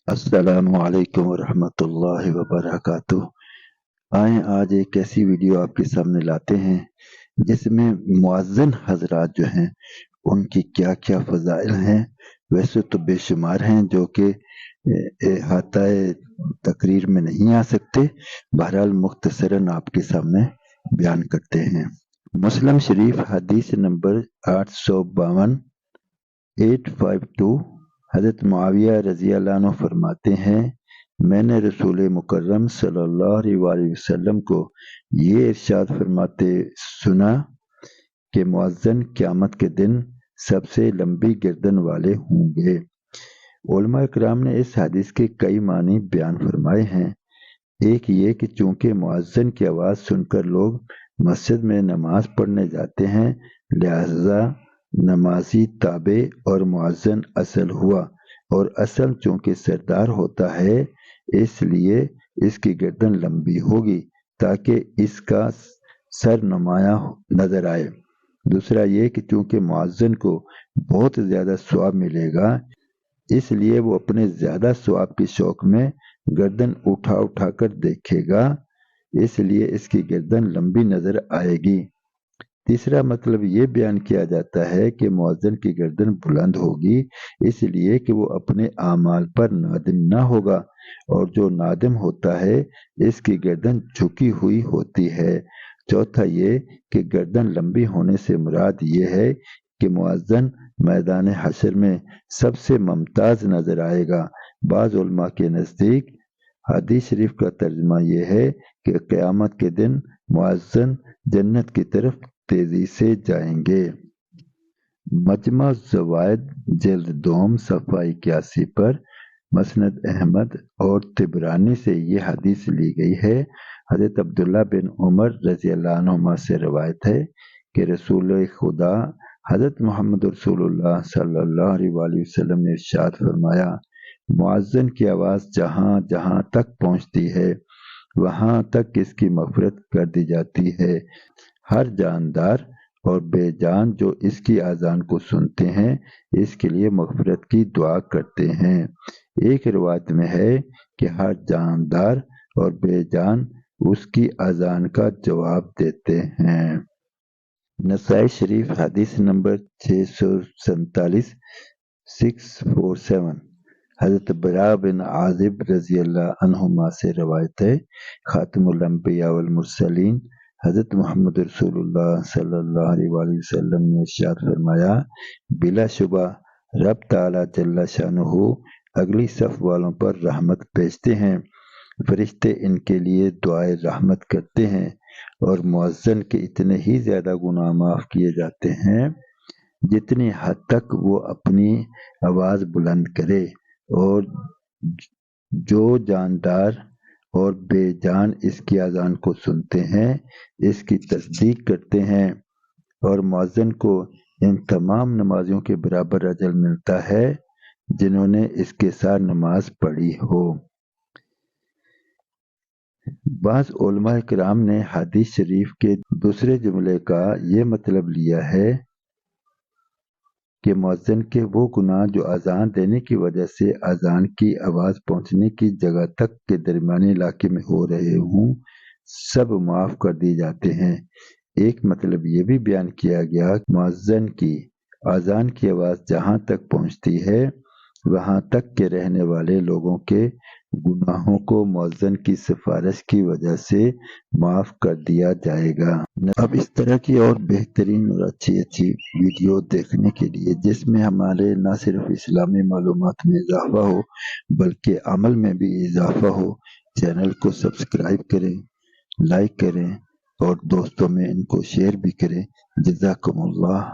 अस्सलामु अलैकुम वरहमतुल्लाहि वबरकातुह। आए आज एक ऐसी वीडियो आपके सामने लाते हैं जिसमें मुअज्जिन हजरात जो हैं उनकी क्या क्या फजाइल हैं। वैसे तो बेशुमार हैं जो कि अहाताए तकरीर में नहीं आ सकते। बहरहाल मुख्तसरन आपके सामने बयान करते हैं। मुस्लिम शरीफ हदीस नंबर 852 852। हज़रत मुआविया रज़ी अल्लाह अन्हु फरमाते हैं, मैंने रसूल मुकर्रम सल्लल्लाहु अलैहि वसल्लम को ये इरशाद फरमाते सुना कि मुअज्जिन क़यामत के दिन सबसे लंबी गर्दन वाले होंगे। उलमा इकराम ने इस हदीस के कई मानी बयान फरमाए हैं। एक ये कि चूँकि मुअज्जिन की आवाज़ सुनकर लोग मस्जिद में नमाज पढ़ने जाते हैं, लिहाजा नमाजी ताबे और मुअज्जिन असल हुआ, और असल चूँकि सरदार होता है इसलिए इसकी गर्दन लंबी होगी ताकि इसका सर नुमाया नजर आए। दूसरा ये कि चूँकि मुअज्जिन को बहुत ज़्यादा सवाब मिलेगा इसलिए वो अपने ज़्यादा सवाब के शौक में गर्दन उठा उठा कर देखेगा, इसलिए इसकी गर्दन लंबी नजर आएगी। तीसरा मतलब ये बयान किया जाता है कि मुअज्जिन की गर्दन बुलंद होगी इसलिए कि वो अपने आमाल पर नादिम ना होगा, और जो नादिम होता है इसकी गर्दन झुकी हुई होती है। चौथा ये कि गर्दन लंबी होने से मुराद ये है कि मुअज्जिन मैदान हशर में सबसे मुमताज नजर आएगा। बाज़ उलमा के नज़दीक हदीस शरीफ का तर्जुमा ये है कि क़यामत के दिन मुअज्जिन जन्नत की तरफ तेजी से जाएंगे। मजमा ज़वाइद जिल्द दोम सफ़ा 81 पर मसनद अहमद और तिबरानी से ये हदीस ली गई है। हज़रत अब्दुल्ला बिन उमर रज़ी अल्लाह अन्हुमा से रवायत है कि रसूल खुदा हज़रत मोहम्मद रसूलुल्लाह सल्लल्लाहु अलैहि वसल्लम ने इरशाद फरमाया, मुअज्जिन की आवाज़ जहाँ जहाँ तक पहुँचती है वहाँ तक इसकी मग़फ़िरत कर दी जाती है। हर जानदार और बेजान जो इसकी आज़ान को सुनते हैं इसके लिए मग़फ़िरत की दुआ करते हैं। एक रिवायत में है कि हर जानदार और बेजान उसकी आज़ान का जवाब देते हैं। नसाई शरीफ हदीस नंबर 647 647। हज़रत बरा बिन आज़िब रज़ी अल्लाह अन्हुमा से रवायत है, खातमुल अंबिया वल मुरसलीन हज़रत मोहम्मद रसूलुल्लाह सल्लल्लाहु अलैहि वसल्लम ने इरशाद फरमाया, बिलाशुबा रब ताला जल्ला शानुहु अगली सफ वालों पर रहमत भेजते हैं। फरिश्ते इनके लिए दुआए रहमत करते हैं और मुअज्जिन के इतने ही ज़्यादा गुनाह माफ़ किए जाते हैं जितनी हद तक वो अपनी आवाज़ बुलंद करे, और जो जानदार और बेजान इसकी अज़ान को सुनते हैं इसकी तस्दीक करते हैं, और मुअज्जिन को इन तमाम नमाजियों के बराबर अजर मिलता है जिन्होंने इसके साथ नमाज पढ़ी हो। बाज़ उलमा इकराम ने हदीस शरीफ के दूसरे जुमले का ये मतलब लिया है कि मुअज्जिन के वो गुनाह जो अज़ान देने की वजह से अज़ान की आवाज़ पहुँचने की जगह तक के दरमियानी इलाके में हो रहे हों सब माफ़ कर दिए जाते हैं। एक मतलब ये भी बयान किया गया कि मुअज्जिन की अज़ान की आवाज़ जहाँ तक पहुँचती है वहाँ तक के रहने वाले लोगों के गुनाहों को मुअज्जिन की सिफारिश की वजह से माफ़ कर दिया जाएगा। अब इस तरह की और बेहतरीन और अच्छी अच्छी वीडियो देखने के लिए जिसमें हमारे न सिर्फ इस्लामी मालूमात में इजाफा हो बल्कि अमल में भी इजाफा हो, चैनल को सब्सक्राइब करें, लाइक करें और दोस्तों में इनको शेयर भी करें। जज़ाकुमुल्लाह।